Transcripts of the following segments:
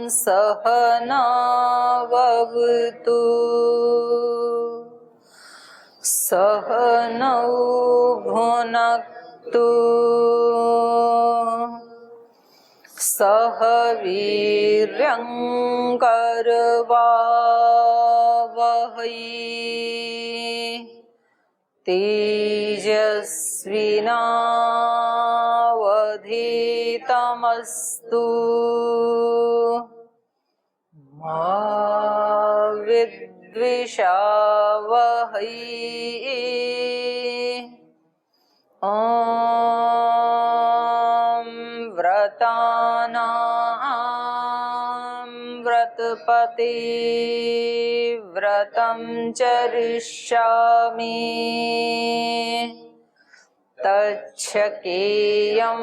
सहनाववतु सहनौ भुनक्तु सह वीर्यं करवावहै तेजस्विनावधीतमस्तु मा विद्विषावहै। ॐ व्रतानां व्रतपते व्रतं चरिष्यामि तच्छकेयं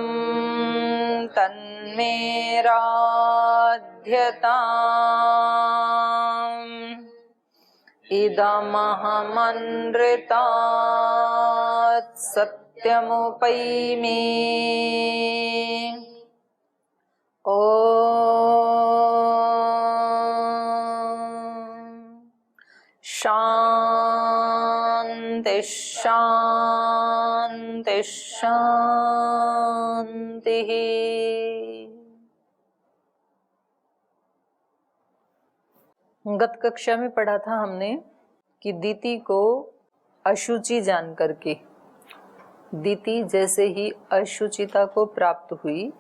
तन्मे राध्यताम् इदमहमनृतात् सत्यमुपैमि। ॐ शान्ति शान्ति शान्तिः। गत कक्षा में पढ़ा था हमने कि दीति को अशुचि जान करके, दीति जैसे ही अशुचिता को प्राप्त हुई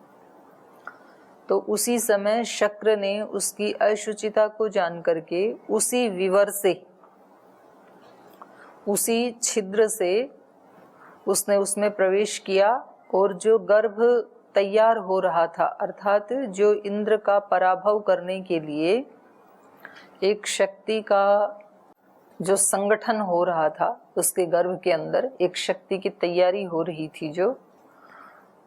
तो उसी समय शक्र ने उसकी अशुचिता को जान करके उसी विवर से, उसी छिद्र से उसने उसमें प्रवेश किया और जो गर्भ तैयार हो रहा था, अर्थात जो इंद्र का पराभव करने के लिए एक शक्ति का जो संगठन हो रहा था, उसके गर्भ के अंदर एक शक्ति की तैयारी हो रही थी, जो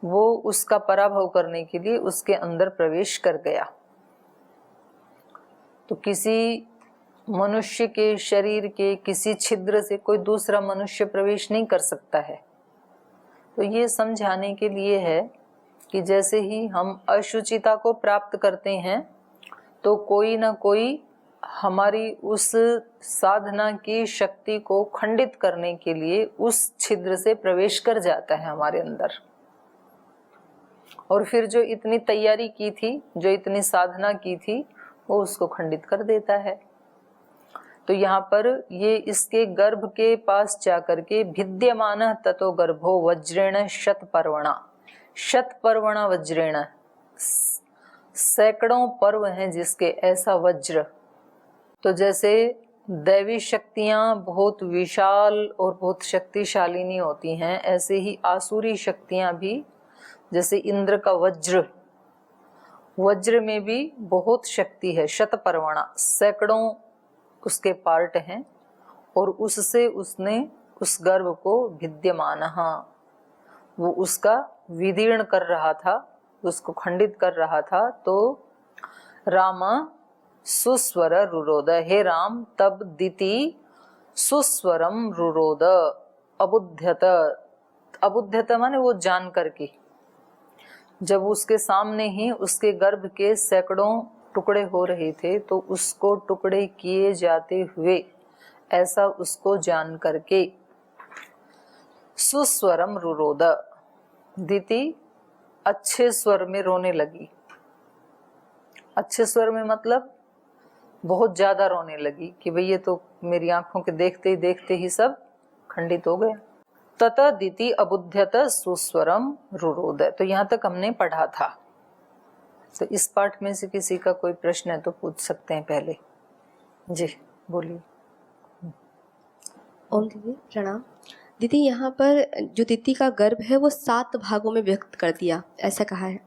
वो उसका पराभव करने के लिए उसके अंदर प्रवेश कर गया। तो किसी मनुष्य के शरीर के किसी छिद्र से कोई दूसरा मनुष्य प्रवेश नहीं कर सकता है। तो ये समझाने के लिए है कि जैसे ही हम अशुचिता को प्राप्त करते हैं तो कोई ना कोई हमारी उस साधना की शक्ति को खंडित करने के लिए उस छिद्र से प्रवेश कर जाता है हमारे अंदर, और फिर जो इतनी तैयारी की थी, जो इतनी साधना की थी, वो उसको खंडित कर देता है। तो यहाँ पर ये इसके गर्भ के पास जाकर के भिद्यमान ततो गर्भो वज्रेण शतपर्वणा, शतपर्वणा वज्रेण, सैकड़ों पर्व हैं जिसके ऐसा वज्र। तो जैसे दैवी शक्तियां बहुत विशाल और बहुत शक्तिशालिनी होती हैं, ऐसे ही आसुरी शक्तियां भी, जैसे इंद्र का वज्र, वज्र में भी बहुत शक्ति है। शतपर्वणा, सैकड़ों उसके पार्ट हैं, और उससे उसने उस गर्भ को भिद्यमानः, वो उसका विदीर्ण कर रहा था, उसको खंडित कर रहा था। तो राम सुस्वर रुरोद, हे राम तब दिति सुस्वरम रुरोद, अबुध्यत, अबुध्यत माने वो जान करके, जब उसके सामने ही उसके गर्भ के सैकड़ों टुकड़े हो रहे थे तो उसको टुकड़े किए जाते हुए ऐसा उसको जान करके सुस्वरम रुरोद, दिति अच्छे स्वर में रोने लगी। अच्छे स्वर में मतलब बहुत ज्यादा रोने लगी कि भाई ये तो मेरी आंखों के देखते ही सब खंडित हो गया। ततः दिति अबुध्यत सुस्वरम रुरोद। तो यहाँ तक हमने पढ़ा था। तो इस पाठ में से किसी का कोई प्रश्न है तो पूछ सकते हैं पहले। जी बोलिए। ओम दीदी प्रणाम। दीदी यहाँ पर जो दिति का गर्भ है वो 7 भागों में व्यक्त कर दिया, ऐसा कहा है।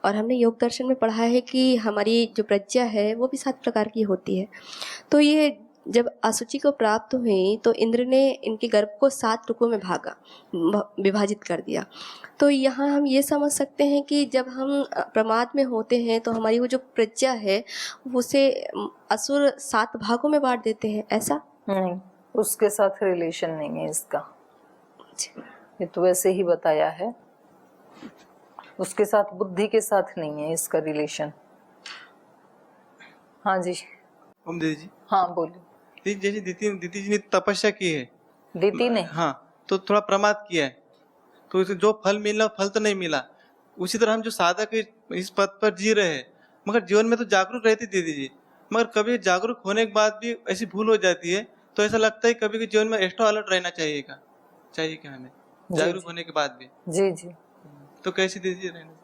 और हमने योग दर्शन में पढ़ा है कि हमारी जो प्रज्ञा है वो भी 7 प्रकार की होती है। तो ये जब असुचि को प्राप्त हुई तो इंद्र ने इनके गर्भ को 7 टुकड़ों में विभाजित कर दिया। तो यहाँ हम ये समझ सकते हैं कि जब हम प्रमाद में होते हैं तो हमारी वो जो प्रज्ञा है उसे असुर 7 भागों में बांट देते हैं, ऐसा नहीं, उसके साथ रिलेशन नहीं है इसका। ये तो वैसे ही बताया है, उसके साथ बुद्धि के साथ नहीं है इसका रिलेशन। हाँ जी। ओम दीदी जी, हाँ बोलिए। दीदी जैसे दीदी जी ने तपस्या की है, दीदी ने, हाँ, तो थोड़ा प्रमाद किया है, तो उसे जो फल मिला फल तो नहीं मिला। उसी तरह हम जो साधक इस पद पर जी रहे हैं, मगर जीवन में तो जागरूक रहती दीदी जी, मगर कभी जागरूक होने के बाद भी ऐसी भूल हो जाती है, तो ऐसा लगता है कभी कि जीवन में एक्स्ट्रा अलर्ट रहना चाहिए क्या हमें जी जागरूक जी होने के बाद भी। जी जी। तो कैसे दीदी जी रहना?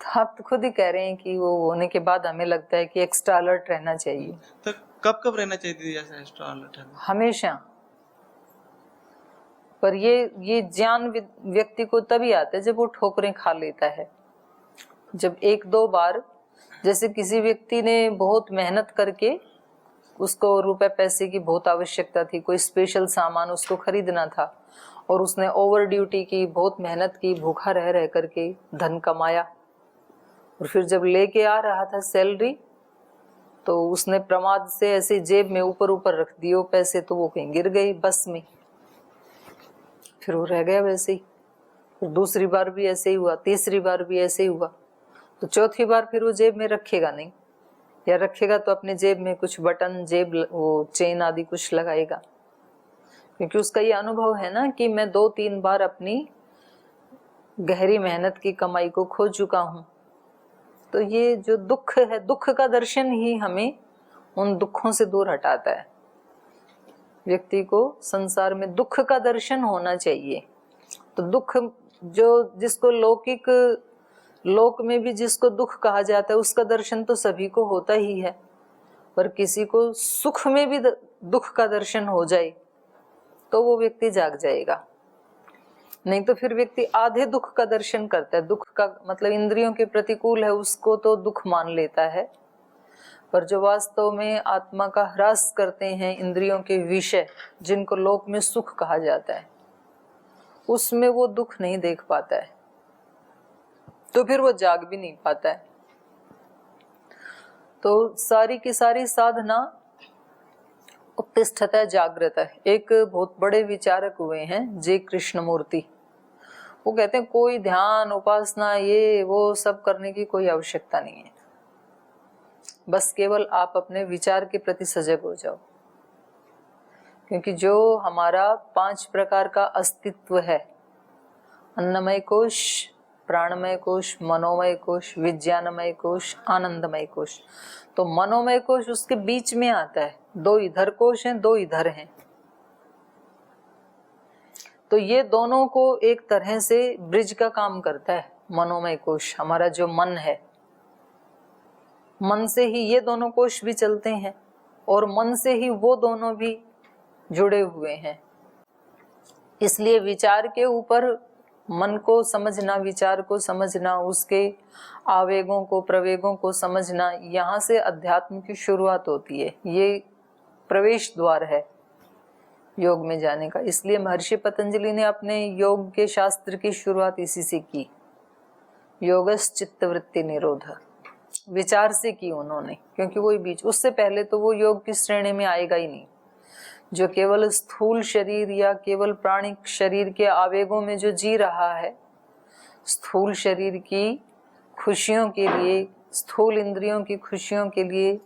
तो आप तो खुद ही कह रहे हैं कि वो होने के बाद हमें लगता है कि एक्स्ट्रा अलर्ट रहना चाहिए। तो कब कब रहना चाहिए दीदी ऐसा एक्स्ट्रा अलर्ट हमें? हमेशा। पर ये ज्ञान व्यक्ति को तभी आता है जब वो ठोकरें खा लेता है। जब एक दो बार, जैसे किसी व्यक्ति ने बहुत मेहनत करके, उसको रुपए पैसे की बहुत आवश्यकता थी, कोई स्पेशल सामान उसको खरीदना था, और उसने ओवर ड्यूटी की, बहुत मेहनत की, भूखा रह रह करके धन कमाया, और फिर जब लेके आ रहा था सैलरी, तो उसने प्रमाद से ऐसे जेब में ऊपर ऊपर रख दिए पैसे, तो वो कहीं गिर गई बस में, फिर वो रह गया वैसे ही। फिर दूसरी बार भी ऐसे ही हुआ, तीसरी बार भी ऐसे ही हुआ, तो चौथी बार फिर वो जेब में रखेगा नहीं, या रखेगा तो अपने जेब में कुछ बटन, जेब वो चेन आदि कुछ लगाएगा, क्योंकि उसका ये अनुभव है ना कि मैं 2-3 बार अपनी गहरी मेहनत की कमाई को खो चुका हूँ। तो ये जो दुख है, दुख का दर्शन ही हमें उन दुखों से दूर हटाता है। व्यक्ति को संसार में दुख का दर्शन होना चाहिए। तो दुख जो जिसको लोक में भी जिसको दुख कहा जाता है, उसका दर्शन तो सभी को होता ही है, पर किसी को सुख में भी दुख का दर्शन हो जाए तो वो व्यक्ति जाग जाएगा। नहीं तो फिर व्यक्ति आधे दुख का दर्शन करता है। दुख का मतलब इंद्रियों के प्रतिकूल है, उसको तो दुख मान लेता है, पर जो वास्तव में आत्मा का ह्रास करते हैं इंद्रियों के विषय, जिनको लोक में सुख कहा जाता है, उसमें वो दुख नहीं देख पाता है, तो फिर वो जाग भी नहीं पाता है। तो सारी की सारी साधना उत्तिष्ठता जागृत है। एक बहुत बड़े विचारक हुए हैं जे कृष्णमूर्ति, वो कहते हैं कोई ध्यान उपासना ये वो सब करने की कोई आवश्यकता नहीं है, बस केवल आप अपने विचार के प्रति सजग हो जाओ। क्योंकि जो हमारा 5 प्रकार का अस्तित्व है, अन्नमय कोश, प्राणमय कोश, मनोमय कोश, विज्ञानमय कोश, आनंदमय कोश, तो मनोमय कोश उसके बीच में आता है। 2 इधर कोश हैं, 2 इधर हैं, तो ये दोनों को एक तरह से ब्रिज का काम करता है। मनोमय कोश हमारा जो मन है, मन से ही ये दोनों कोश भी चलते हैं, और मन से ही वो दोनों भी जुड़े हुए हैं। इसलिए विचार के ऊपर मन को समझना, विचार को समझना, उसके आवेगों को, प्रवेगों को समझना, यहाँ से अध्यात्म की शुरुआत होती है। ये प्रवेश द्वार है योग में जाने का। इसलिए महर्षि पतंजलि ने अपने योग के शास्त्र की शुरुआत इसी से की, योगस चित्तवृत्ति निरोध, विचार से की उन्होंने, क्योंकि वो बीच, उससे पहले तो वो योग की श्रेणी में आएगा ही नहीं। जो केवल स्थूल शरीर या केवल प्राणिक शरीर के आवेगों में जो जी रहा है, स्थूल शरीर की खुशियों के लिए, स्थूल इंद्रियों की खुशियों के लिए,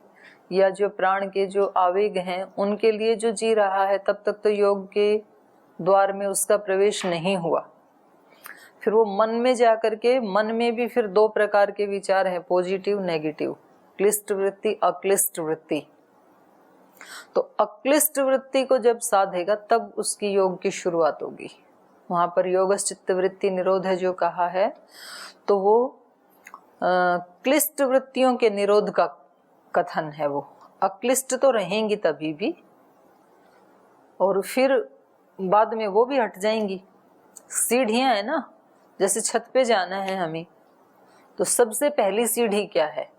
या जो प्राण के जो आवेग हैं उनके लिए जो जी रहा है, तब तक तो योग के द्वार में उसका प्रवेश नहीं हुआ। फिर वो मन में जाकर के, मन में भी फिर 2 प्रकार के विचार हैं, पॉजिटिव नेगेटिव, क्लिष्ट वृत्ति, अक्लिष्ट वृत्ति। तो अक्लिष्ट वृत्ति को जब साधेगा तब उसकी योग की शुरुआत होगी। वहां पर योगस चित्तवृत्ति निरोध है जो कहा है, तो वो क्लिष्ट वृत्तियों के निरोध का कथन है। वो अक्लिष्ट तो रहेंगी तभी भी, और फिर बाद में वो भी हट जाएंगी। सीढ़ियां है ना, जैसे छत पे जाना है हमें, तो सबसे पहली सीढ़ी क्या है?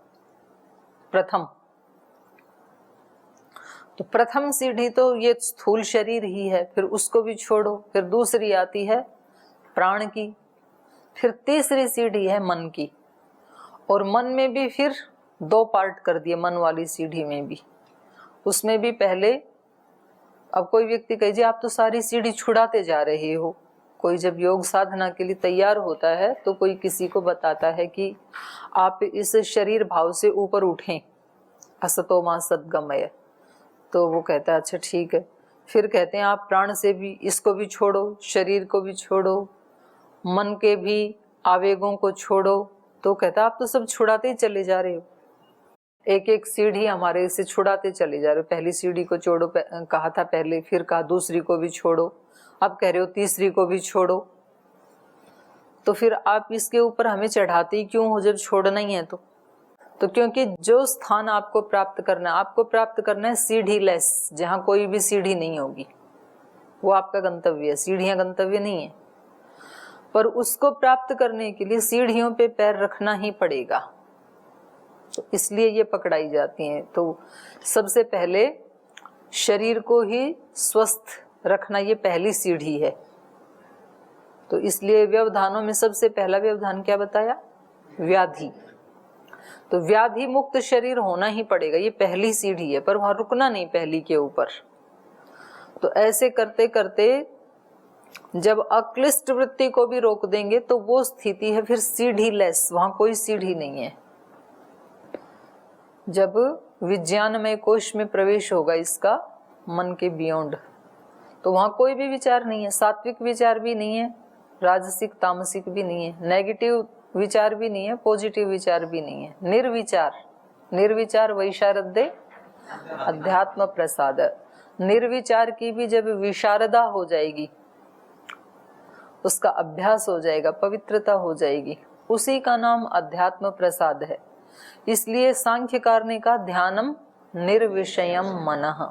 प्रथम। तो प्रथम सीढ़ी तो ये स्थूल शरीर ही है, फिर उसको भी छोड़ो, फिर दूसरी आती है प्राण की, फिर तीसरी सीढ़ी है मन की, और मन में भी फिर 2 पार्ट कर दिए, मन वाली सीढ़ी में भी। उसमें भी पहले, अब कोई व्यक्ति कहे जी आप तो सारी सीढ़ी छुड़ाते जा रहे हो। कोई जब योग साधना के लिए तैयार होता है तो कोई किसी को बताता है कि आप इस शरीर भाव से ऊपर उठें, असतो मा सद्गमय। तो वो कहता है अच्छा ठीक है। फिर कहते हैं आप प्राण से भी इसको भी छोड़ो, शरीर को भी छोड़ो, मन के भी आवेगों को छोड़ो। तो कहता आप तो सब छुड़ाते ही चले जा रहे हो, एक एक सीढ़ी हमारे से छुड़ाते चले जा रहे हो। पहली सीढ़ी को छोड़ो कहा था पहले, फिर कहा दूसरी को भी छोड़ो, अब कह रहे हो तीसरी को भी छोड़ो। तो फिर आप इसके ऊपर हमें चढ़ाते ही क्यों हो जब छोड़ना ही है तो क्योंकि जो स्थान आपको प्राप्त करना है, आपको प्राप्त करना है सीढ़ी लेस, जहाँ कोई भी सीढ़ी नहीं होगी, वो आपका गंतव्य है। सीढ़ियां गंतव्य नहीं है, पर उसको प्राप्त करने के लिए सीढ़ियों पे पैर रखना ही पड़ेगा, तो इसलिए ये पकड़ाई जाती हैं। तो सबसे पहले शरीर को ही स्वस्थ रखना ये पहली सीढ़ी है। तो इसलिए व्यवधानों में सबसे पहला व्यवधान क्या बताया? व्याधि। तो व्याधि मुक्त शरीर होना ही पड़ेगा, ये पहली सीढ़ी है, पर वहां रुकना नहीं पहली के ऊपर। तो ऐसे करते करते जब अक्लिष्ट वृत्ति को भी रोक देंगे तो वो स्थिति है फिर सीढ़ी लेस, वहां कोई सीढ़ी नहीं है। जब विज्ञानमय कोश में प्रवेश होगा इसका मन के बियॉन्ड, तो वहां कोई भी विचार नहीं है, सात्विक विचार भी नहीं है, राजसिक तामसिक भी नहीं है, नेगेटिव विचार भी नहीं है, पॉजिटिव विचार भी नहीं है, निर्विचार। निर्विचार वैशारद्य अध्यात्म प्रसाद। निर्विचार की भी जब विशारदा हो जाएगी, उसका अभ्यास हो जाएगा, पवित्रता हो जाएगी, उसी का नाम अध्यात्म प्रसाद है। इसलिए सांख्यकार ने कहा ध्यानम निर्विषयम मनः।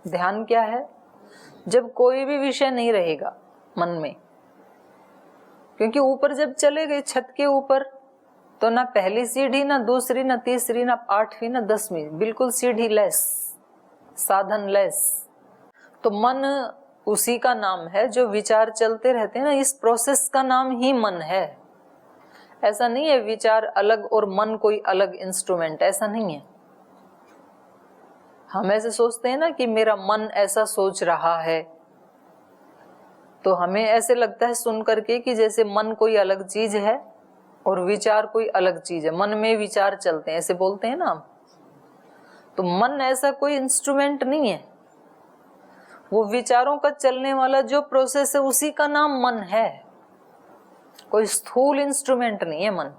ध्यान क्या है? जब कोई भी विषय नहीं रहेगा मन में, क्योंकि ऊपर जब चले गए छत के ऊपर तो ना पहली सीढ़ी, ना दूसरी, ना तीसरी, ना 8वीं, ना 10वीं, बिल्कुल सीढ़ी लेस, साधन लेस। तो मन उसी का नाम है जो विचार चलते रहते हैं ना, इस प्रोसेस का नाम ही मन है। ऐसा नहीं है विचार अलग और मन कोई अलग इंस्ट्रूमेंट, ऐसा नहीं है। हम ऐसे सोचते हैं ना कि मेरा मन ऐसा सोच रहा है, तो हमें ऐसे लगता है सुन करके कि जैसे मन कोई अलग चीज है और विचार कोई अलग चीज है। मन में विचार चलते हैं, ऐसे बोलते हैं ना हम। तो मन ऐसा कोई इंस्ट्रूमेंट नहीं है, वो विचारों का चलने वाला जो प्रोसेस है उसी का नाम मन है, कोई स्थूल इंस्ट्रूमेंट नहीं है मन।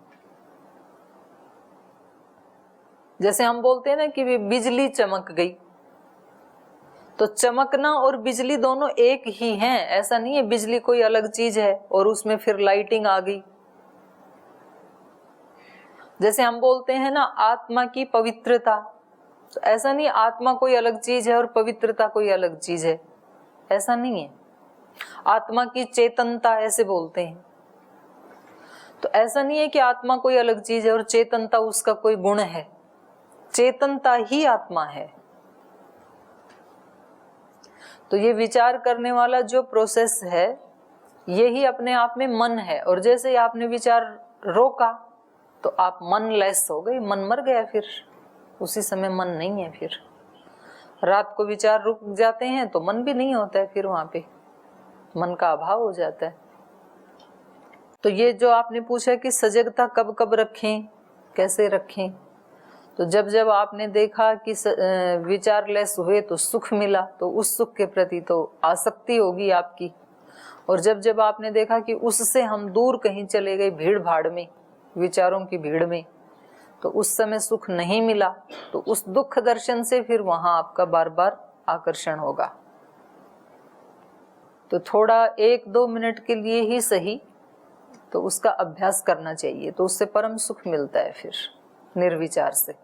जैसे हम बोलते हैं ना कि बिजली चमक गई, तो चमकना और बिजली दोनों एक ही हैं, ऐसा नहीं है बिजली कोई अलग चीज है और उसमें फिर लाइटिंग आ गई। जैसे हम बोलते हैं ना आत्मा की पवित्रता, तो ऐसा नहीं आत्मा कोई अलग चीज है और पवित्रता कोई अलग चीज है, ऐसा नहीं है। आत्मा की चेतनता ऐसे बोलते हैं, तो ऐसा नहीं है कि आत्मा कोई अलग चीज है और चेतनता उसका कोई गुण है, चेतनता ही आत्मा है। तो ये विचार करने वाला जो प्रोसेस है यही अपने आप में मन है, और जैसे ही आपने विचार रोका तो आप मन लेस हो गए, मन मर गया, फिर उसी समय मन नहीं है। फिर रात को विचार रुक जाते हैं तो मन भी नहीं होता है, फिर वहां पे मन का अभाव हो जाता है। तो ये जो आपने पूछा कि सजगता कब कब रखें, कैसे रखें, तो जब जब आपने देखा कि विचार लेस हुए तो सुख मिला, तो उस सुख के प्रति तो आसक्ति होगी आपकी। और जब जब आपने देखा कि उससे हम दूर कहीं चले गए भीड़ भाड़ में, विचारों की भीड़ में, तो उस समय सुख नहीं मिला, तो उस दुख दर्शन से फिर वहां आपका बार बार आकर्षण होगा। तो थोड़ा 1-2 मिनट के लिए ही सही, तो उसका अभ्यास करना चाहिए, तो उससे परम सुख मिलता है फिर निर्विचार से।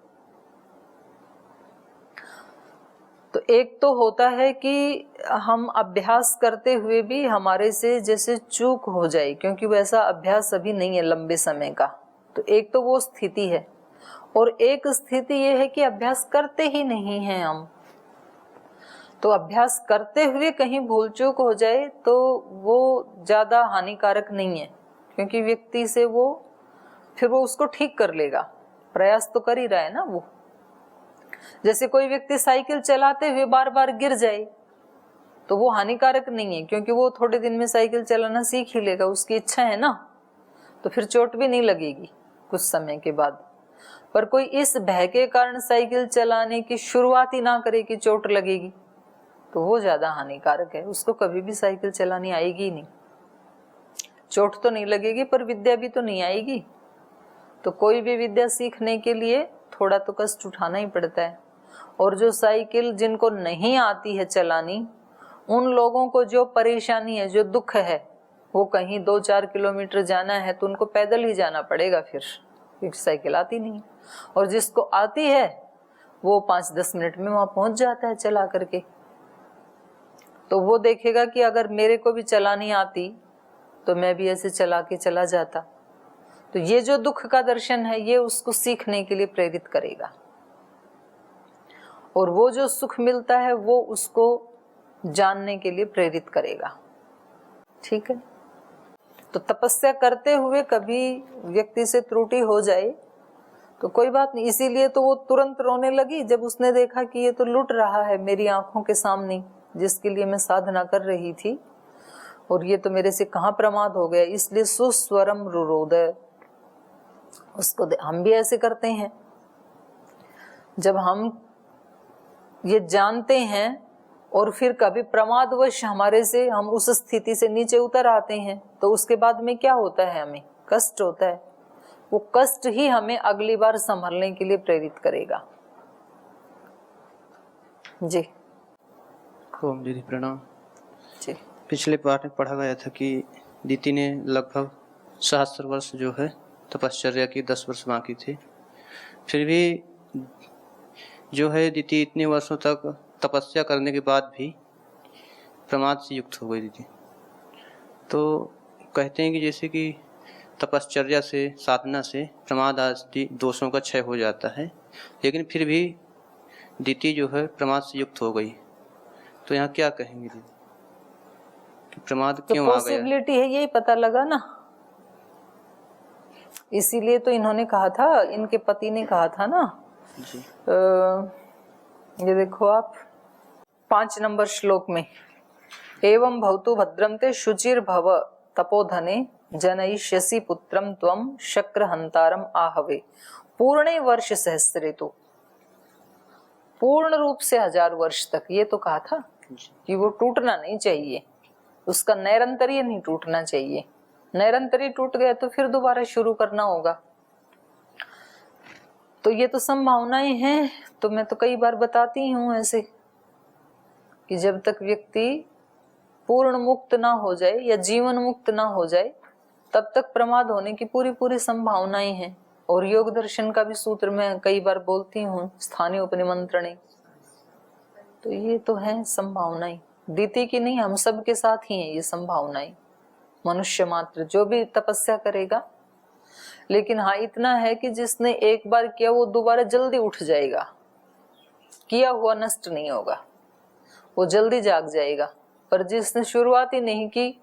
तो एक तो होता है कि हम अभ्यास करते हुए भी हमारे से जैसे चूक हो जाए, क्योंकि वैसा अभ्यास अभी नहीं है लंबे समय का। तो एक तो वो स्थिति है, और एक स्थिति ये है कि अभ्यास करते ही नहीं हैं हम। तो अभ्यास करते हुए कहीं भूल चूक हो जाए तो वो ज्यादा हानिकारक नहीं है, क्योंकि व्यक्ति से वो फिर वो उसको ठीक कर लेगा, प्रयास तो कर ही रहा है ना वो। जैसे कोई व्यक्ति साइकिल चलाते हुए बार बार गिर जाए तो वो हानिकारक नहीं है, क्योंकि वो थोड़े दिन में साइकिल चलाना सीख ही लेगा, उसकी इच्छा है ना, तो फिर चोट भी नहीं लगेगी कुछ समय के बाद। पर कोई इस भय के कारण साइकिल चलाने की शुरुआत ही ना करे कि चोट लगेगी, तो वो ज्यादा हानिकारक है। उसको कभी भी साइकिल चलानी आएगी नहीं। चोट तो नहीं लगेगी पर विद्या भी तो नहीं आएगी। तो कोई भी विद्या सीखने के लिए थोड़ा तो कष्ट उठाना ही पड़ता है। और जो साइकिल जिनको नहीं आती है चलानी, उन लोगों को जो परेशानी है, जो दुख है, वो कहीं 2-4 किलोमीटर जाना है तो उनको पैदल ही जाना पड़ेगा फिर, क्योंकि साइकिल आती नहीं। और जिसको आती है वो 5-10 मिनट में वहां पहुंच जाता है चला करके। तो वो देखेगा कि अगर मेरे को भी चलानी आती तो मैं भी ऐसे चला के चला जाता। तो ये जो दुख का दर्शन है, ये उसको सीखने के लिए प्रेरित करेगा। और वो जो सुख मिलता है वो उसको जानने के लिए प्रेरित करेगा। ठीक है। तो तपस्या करते हुए कभी व्यक्ति से त्रुटि हो जाए तो कोई बात नहीं। इसीलिए तो वो तुरंत रोने लगी जब उसने देखा कि ये तो लुट रहा है मेरी आंखों के सामने, जिसके लिए मैं साधना कर रही थी, और ये तो मेरे से कहाँ प्रमाद हो गया। इसलिए सुस्वरम रुरोदय उसको हम भी ऐसे करते हैं। जब हम ये जानते हैं और फिर कभी प्रमादवश हमारे से हम उस स्थिति से नीचे उतर आते हैं, तो उसके बाद में क्या होता है, हमें कष्ट होता है। वो कष्ट ही हमें अगली बार संभलने के लिए प्रेरित करेगा। जी ओम दीदी प्रणाम। जी। पिछले पाठ में पढ़ा गया था कि दीति ने लगभग 70 वर्ष जो है तपश्चर्या की, 10 वर्ष बाकी थे। फिर भी जो है दीति इतने वर्षों तक तपस्या करने के बाद भी प्रमाद से युक्त हो गई दीति। तो कहते हैं कि जैसे कि तपश्चर्या से, साधना से प्रमाद आदि दोषों का क्षय हो जाता है, लेकिन फिर भी दीति जो है प्रमाद से युक्त हो गई। तो यहाँ क्या कहेंगे दीदी कि प्रमाद तो क्यों आ गया? पॉसिबिलिटी है, यही पता लगा ना। इसीलिए तो इन्होंने कहा था, इनके पति ने कहा था ना जी। ये देखो आप 5 नंबर श्लोक में, एवं भवतु भद्रम ते शुचिर भव तपोधने जनयिष्यसि पुत्रम त्वं शक्रहंतारम आहवे पूर्णे वर्ष सहस्रेतु। पूर्ण रूप से 1000 वर्ष तक, ये तो कहा था कि वो टूटना नहीं चाहिए, उसका निरंतरीय नहीं टूटना चाहिए। निरंतरीय टूट गया तो फिर दोबारा शुरू करना होगा। तो ये तो संभावनाएं हैं। तो मैं तो कई बार बताती हूं ऐसे कि जब तक व्यक्ति पूर्ण मुक्त ना हो जाए या जीवन मुक्त ना हो जाए, तब तक प्रमाद होने की पूरी पूरी संभावनाएं हैं। और योग दर्शन का भी सूत्र मैं कई बार बोलती हूँ, स्थानीय उपनिमंत्रणे। तो ये तो है संभावनाएं, दीति की नहीं, हम सब के साथ ही है ये संभावनाएं। मनुष्य मात्र जो भी तपस्या करेगा, लेकिन हाँ इतना है कि जिसने एक बार किया वो दोबारा जल्दी उठ जाएगा, किया हुआ नष्ट नहीं होगा, वो जल्दी जाग जाएगा। पर जिसने शुरुआत ही नहीं की,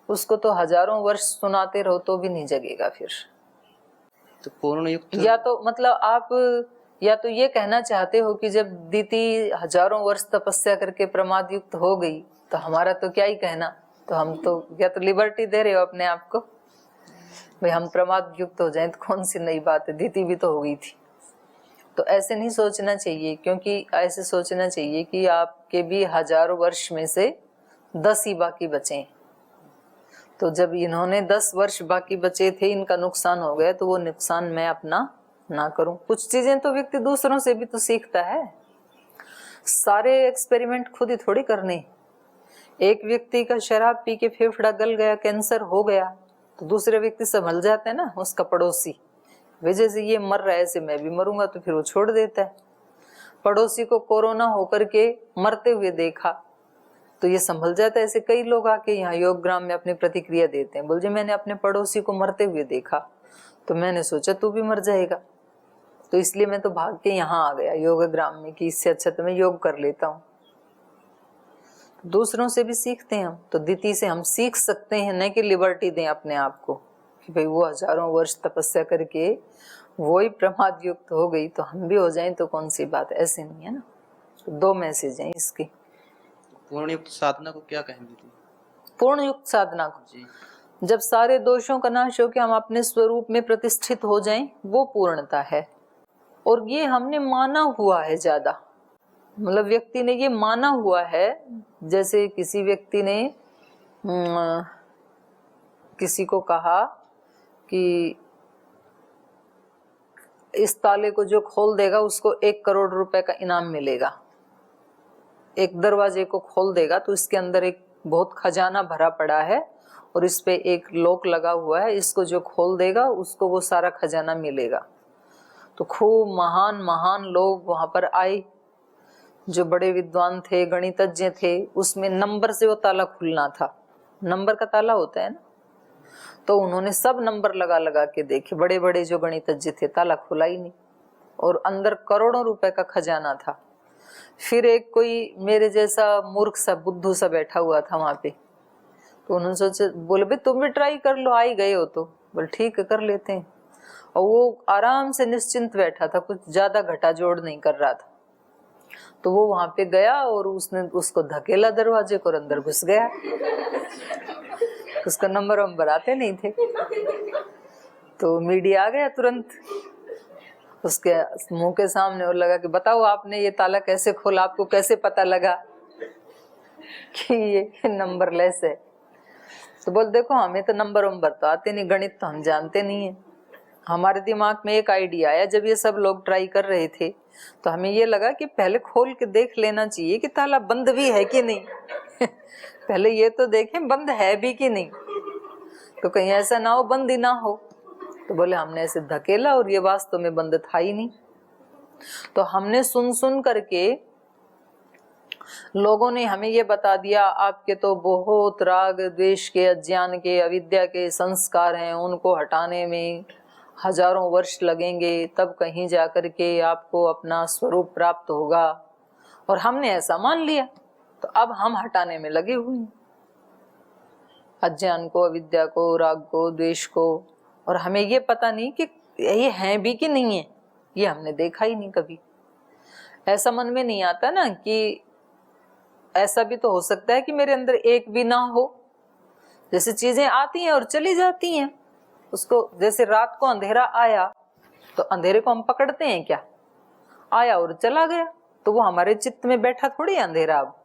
उसको तो हजारों वर्ष सुनाते रहो तो भी नहीं जगेगा फिर। तो पूर्ण युक्त, या तो मतलब आप या तो ये कहना चाहते हो कि जब दीति हजारों वर्ष तपस्या करके प्रमाद युक्त हो गई तो हमारा तो क्या ही कहना, तो हम तो या तो लिबर्टी दे रहे हो अपने आप को, भाई हम प्रमाद युक्त हो जाएं तो कौन सी नई बात है, दीति भी तो हो गई थी। तो ऐसे नहीं सोचना चाहिए, क्योंकि ऐसे सोचना चाहिए कि आपके भी हजारों वर्ष में से 10 ही बाकी बचे। तो जब इन्होंने 10 वर्ष बाकी बचे थे, इनका नुकसान हो गया, तो वो नुकसान मैं अपना ना करूं। कुछ चीजें तो व्यक्ति दूसरों से भी तो सीखता है, सारे एक्सपेरिमेंट खुद ही थोड़ी करने। एक व्यक्ति का शराब पी के फेफड़ा गल गया, कैंसर हो गया, तो दूसरे व्यक्ति संभल जाते हैं ना, उसका पड़ोसी, वजह से ये मर रहा है ऐसे मैं भी मरूंगा, तो फिर वो छोड़ देता है। पड़ोसी को कोरोना होकर के मरते हुए देखा तो ये संभल जाता है। ऐसे कई लोग आके यहाँ योग ग्राम में अपनी प्रतिक्रिया देते हैं, बोल जी मैंने अपने पड़ोसी को मरते हुए देखा तो मैंने सोचा तू भी मर जाएगा, तो इसलिए मैं तो भाग के यहाँ आ गया योग ग्राम में कि इससे अच्छा तो मैं योग कर लेता हूँ। दूसरों से भी सीखते हैं हम, तो दीति से हम सीख सकते हैं, न कि लिबर्टी दें अपने आप को कि भाई वो हजारों वर्ष तपस्या करके वो ही प्रमाद युक्त हो गई तो हम भी हो जाएं तो कौन सी बात है, ऐसे नहीं है ना। तो 2 मैसेज हैं इसके। पूर्ण युक्त साधना को क्या कहेंगे दीदी? पूर्ण युक्त साधना को जी। जब सारे दोषों का नाश हो के हम अपने स्वरूप में प्रतिष्ठित हो जाएं, वो पूर्णता है। और ये हमने माना हुआ है ज्यादा, मतलब व्यक्ति ने ये माना हुआ है। जैसे किसी व्यक्ति ने किसी को कहा कि इस ताले को जो खोल देगा उसको 1 करोड़ रुपए का इनाम मिलेगा। एक दरवाजे को खोल देगा तो इसके अंदर एक बहुत खजाना भरा पड़ा है और इस पे एक लॉक लगा हुआ है, इसको जो खोल देगा उसको वो सारा खजाना मिलेगा। तो खूब महान महान लोग वहां पर आए, जो बड़े विद्वान थे, गणितज्ञ थे। उसमें नंबर से वो ताला खुलना था, नंबर का ताला होता है ना। तो उन्होंने सब नंबर लगा लगा के देखे, बड़े बड़े जो गणितज्ञ थे, ताला खुला ही नहीं और अंदर करोड़ों रुपए का खजाना था। फिर एक कोई मेरे जैसा मूर्ख सा बुद्धू सा बैठा हुआ था वहां पे, तो उन्होंने सोचा, बोले भाई तुम भी ट्राई कर लो, आ ही गए हो तो। बोले ठीक है, कर लेते हैं। और वो आराम से निश्चिंत बैठा था, कुछ ज्यादा घटा जोड़ नहीं कर रहा था। तो वो वहां पे गया और उसने उसको धकेला दरवाजे को और अंदर घुस गया। उसका नंबर आते नहीं थे। तो मीडिया आ गया तुरंत उसके मुंह के सामने और लगा कि बताओ आपने ये ताला कैसे खोला, आपको कैसे पता लगा कि ये नंबरलेस है। तो बोल देखो हमें तो नंबर तो आते नहीं, गणित तो हम जानते नहीं है। हमारे दिमाग में एक आइडिया आया जब ये सब लोग ट्राई कर रहे थे, तो हमें ये लगा कि पहले खोल के देख लेना चाहिए कि ताला बंद भी है कि नहीं। पहले ये तो देखें बंद है भी कि नहीं, तो कहीं ऐसा ना हो बंद ही ना हो। तो बोले हमने ऐसे धकेला और ये वास्तव में बंद था ही नहीं। तो हमने सुन सुन करके लोगों ने हमें ये बता दिया, आपके तो बहुत राग द्वेष के, अज्ञान के, अविद्या के संस्कार हैं, उनको हटाने में हजारों वर्ष लगेंगे, तब कहीं जाकर के आपको अपना स्वरूप प्राप्त होगा। और हमने ऐसा मान लिया, तो अब हम हटाने में लगे हुए हैं अज्ञान को, अविद्या को, राग को, द्वेष को। और हमें ये पता नहीं कि ये हैं भी कि नहीं है, ये हमने देखा ही नहीं कभी। ऐसा मन में नहीं आता ना कि ऐसा भी तो हो सकता है कि मेरे अंदर एक भी ना हो। जैसे चीजें आती हैं और चली जाती हैं, उसको जैसे रात को अंधेरा आया तो अंधेरे को हम पकड़ते हैं क्या, आया और चला गया, तो वो हमारे चित्त में बैठा थोड़ी अंधेरा। अब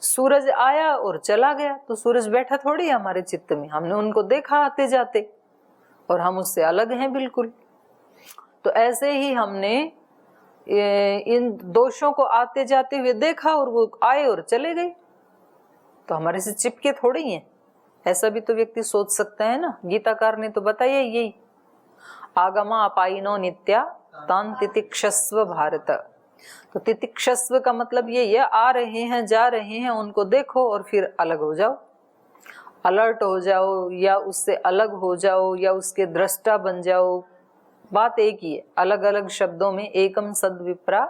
सूरज आया और चला गया तो सूरज बैठा थोड़ी है हमारे चित्त में, हमने उनको देखा आते जाते और हम उससे अलग हैं बिल्कुल। तो ऐसे ही हमने इन दोषों को आते जाते हुए देखा और वो आए और चले गए, तो हमारे से चिपके थोड़ी हैं। ऐसा भी तो व्यक्ति सोच सकता है ना। गीताकार ने तो बताया यही, आगमा अपाइनो नित्या तान तितिक्षस्व भारत। तो तितिक्षस्व का मतलब ये आ रहे हैं जा रहे हैं, उनको देखो और फिर अलग हो जाओ, अलर्ट हो जाओ, या उससे अलग हो जाओ, या उसके दृष्टा बन जाओ। बात एक ही है, अलग अलग शब्दों में एकम सद्विप्रा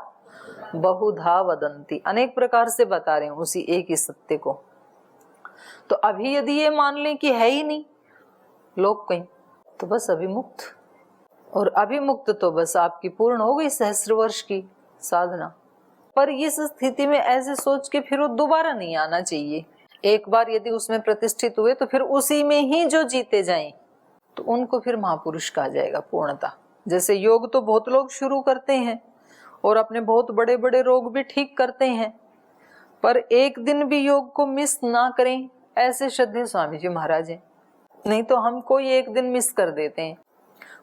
बहुधा वदंती, अनेक प्रकार से बता रहे हैं उसी एक ही सत्य को। तो अभी यदि ये मान लें कि है ही नहीं लोग कहीं, तो बस अभिमुक्त। और अभिमुक्त तो बस आपकी पूर्ण हो गई सहस्र वर्ष की साधना। पर इस स्थिति में ऐसे सोच के फिर वो दोबारा नहीं आना चाहिए। एक बार यदि उसमें प्रतिष्ठित हुए तो फिर उसी में ही जो जीते जाएं, तो उनको फिर महापुरुष कहा जाएगा पूर्णता। जैसे योग तो बहुत लोग शुरू करते हैं और अपने बहुत बड़े बड़े रोग भी ठीक करते हैं, पर एक दिन भी योग को मिस ना करें, ऐसे श्रद्धेय स्वामी जी महाराज हैं। नहीं तो हम कोई एक दिन मिस कर देते हैं,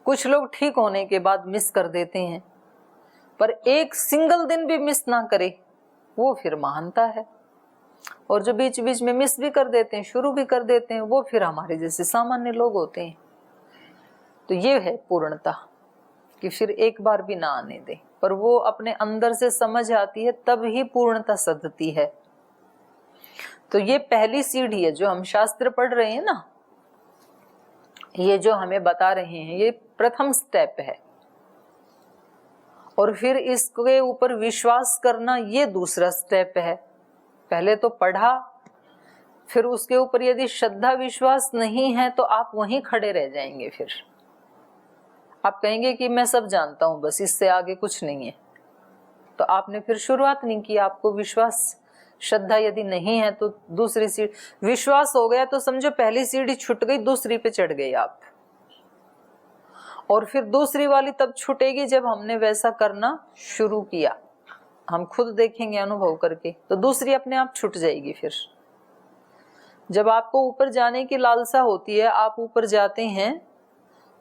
कुछ लोग ठीक होने के बाद मिस कर देते हैं, पर एक सिंगल दिन भी मिस ना करे वो फिर महानता है। और जो बीच बीच में मिस भी कर देते हैं, शुरू भी कर देते हैं, वो फिर हमारे जैसे सामान्य लोग होते हैं। तो ये है पूर्णता कि फिर एक बार भी ना आने दे, पर वो अपने अंदर से समझ आती है, तब ही पूर्णता सधती है। तो ये पहली सीढ़ी है जो हम शास्त्र पढ़ रहे हैं ना, ये जो हमें बता रहे हैं, ये प्रथम स्टेप है। और फिर इसके ऊपर विश्वास करना ये दूसरा स्टेप है। पहले तो पढ़ा, फिर उसके ऊपर यदि श्रद्धा विश्वास नहीं है तो आप वहीं खड़े रह जाएंगे। फिर आप कहेंगे कि मैं सब जानता हूं, बस इससे आगे कुछ नहीं है। तो आपने फिर शुरुआत नहीं की, आपको विश्वास श्रद्धा यदि नहीं है तो दूसरी सीढ़ी, विश्वास हो गया तो समझो पहली सीढ़ी छूट गई, दूसरी पे चढ़ गए आप, और फिर दूसरी वाली तब छूटेगी जब हमने वैसा करना शुरू किया। हम खुद देखेंगे अनुभव करके, तो दूसरी अपने आप छूट जाएगी। फिर जब आपको ऊपर जाने की लालसा होती है, आप ऊपर जाते हैं,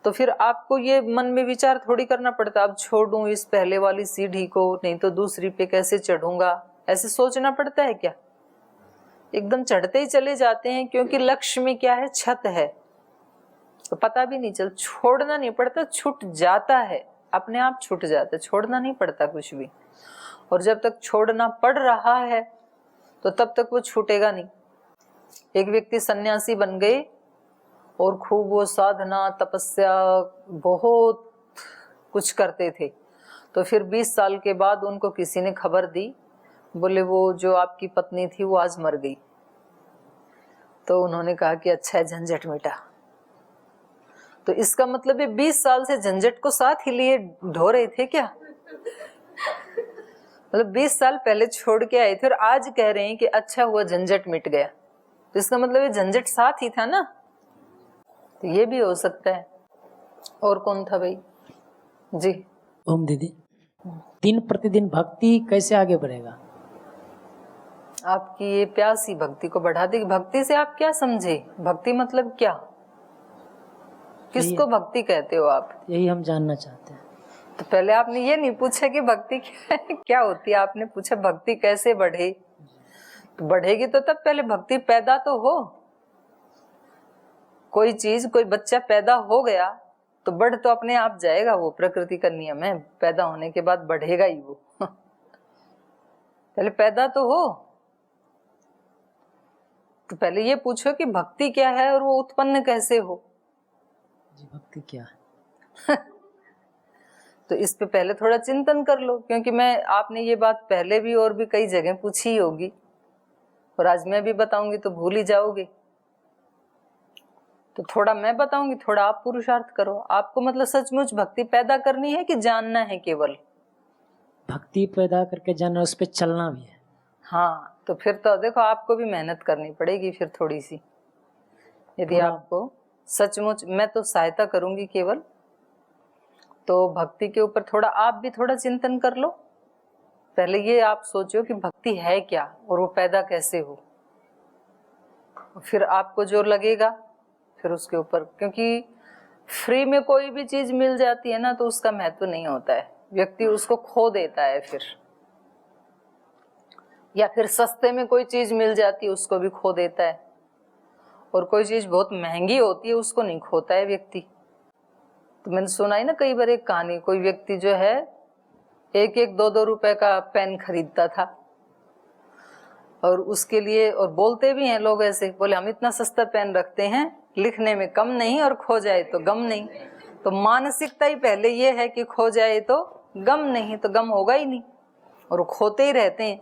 तो फिर आपको ये मन में विचार थोड़ी करना पड़ता अब छोड़ दूं इस पहले वाली सीढ़ी को, नहीं तो दूसरी पे कैसे चढ़ूंगा, ऐसे सोचना पड़ता है क्या? एकदम चढ़ते ही चले जाते हैं, क्योंकि लक्ष्य में क्या है, छत है, तो पता भी नहीं चल, छोड़ना नहीं पड़ता, छूट जाता है, अपने आप छूट जाता है, छोड़ना नहीं पड़ता कुछ भी। और जब तक छोड़ना पड़ रहा है तो तब तक वो छूटेगा नहीं। एक व्यक्ति सन्यासी बन गए और खूब वो साधना तपस्या बहुत कुछ करते थे, तो फिर 20 साल के बाद उनको किसी ने खबर दी, बोले वो जो आपकी पत्नी थी वो आज मर गई। तो उन्होंने कहा कि अच्छा है, झंझट मिटा। तो इसका मतलब ये 20 साल से झंझट को साथ ही लिए ढो रहे थे क्या? मतलब 20 साल पहले छोड़ के आए थे और आज कह रहे हैं कि अच्छा हुआ झंझट मिट गया, तो इसका मतलब ये झंझट साथ ही था ना। तो ये भी हो सकता है। और कौन था भाई जी? ओम दीदी, दिन प्रतिदिन भक्ति कैसे आगे बढ़ेगा? आपकी ये प्यास ही भक्ति को बढ़ा देगी। भक्ति से आप क्या समझे? भक्ति मतलब क्या? किसको भक्ति कहते हो आप? यही हम जानना चाहते हैं। तो पहले आपने ये नहीं पूछा कि भक्ति क्या होती है, आपने पूछा भक्ति कैसे बढ़े। तो बढ़ेगी तो तब पहले भक्ति पैदा तो हो। कोई चीज, कोई बच्चा पैदा हो गया तो बढ़ तो अपने आप जाएगा, वो प्रकृति का नियम है, पैदा होने के बाद बढ़ेगा ही वो। पहले पैदा तो हो। तो पहले ये पूछो कि भक्ति क्या है और वो उत्पन्न कैसे हो। जी, भक्ति क्या है? तो इस पे पहले थोड़ा चिंतन कर लो, क्योंकि आपने ये बात पहले भी और भी कई जगह पूछी ही होगी, और आज मैं भी बताऊंगी तो भूल ही जाओगे। तो थोड़ा मैं बताऊंगी, थोड़ा आप पुरुषार्थ करो। आपको मतलब सचमुच भक्ति पैदा करनी है कि जानना है केवल? भक्ति पैदा करके जानना, उस पर चलना भी है। हाँ, तो फिर तो देखो आपको भी मेहनत करनी पड़ेगी फिर थोड़ी सी। यदि आपको सचमुच, मैं तो सहायता करूंगी केवल, तो भक्ति के ऊपर थोड़ा आप भी थोड़ा चिंतन कर लो। पहले ये आप सोचो कि भक्ति है क्या और वो पैदा कैसे हो, फिर आपको जो लगेगा फिर उसके ऊपर। क्योंकि फ्री में कोई भी चीज मिल जाती है ना तो उसका महत्व नहीं होता है, व्यक्ति उसको खो देता है फिर। या फिर सस्ते में कोई चीज मिल जाती है उसको भी खो देता है, और कोई चीज बहुत महंगी होती है उसको नहीं खोता है व्यक्ति। तो मैंने सुना है ना कई बार एक कहानी, कोई व्यक्ति जो है 1-1, 2-2 रुपए का पेन खरीदता था, और उसके लिए, और बोलते भी हैं लोग ऐसे, बोले हम इतना सस्ता पेन रखते हैं, लिखने में कम नहीं और खो जाए तो गम नहीं। तो मानसिकता ही पहले ये है कि खो जाए तो गम नहीं, तो गम होगा ही नहीं, और वो खोते ही रहते हैं।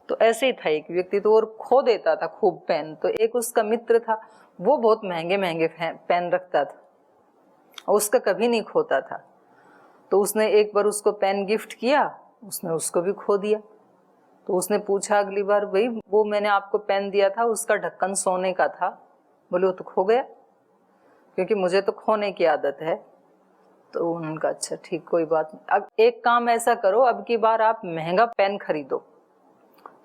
तो ऐसे ही था एक व्यक्ति, तो और खो देता था खूब पेन। तो एक उसका मित्र था, वो बहुत महंगे महंगे पेन रखता था और उसका कभी नहीं खोता था। तो उसने एक बार उसको पेन गिफ्ट किया, उसने उसको भी खो दिया। तो उसने पूछा अगली बार, भाई वो मैंने आपको पेन दिया था उसका ढक्कन सोने का था। बोले वो तो खो गया, क्योंकि मुझे तो खोने की आदत है। तो उन्होंने कहा अच्छा ठीक, कोई बात नहीं, अब एक काम ऐसा करो, अब की बार आप महंगा पेन खरीदो।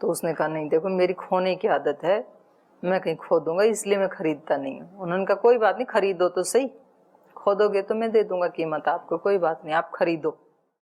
तो उसने कहा नहीं देखो मेरी खोने की आदत है, मैं कहीं खो दूंगा इसलिए मैं खरीदता नहीं हूँ। उन्होंने कहा कोई बात नहीं, खरीदो तो सही, खो दोगे तो मैं दे दूंगा कीमत आपको, कोई बात नहीं आप खरीदो।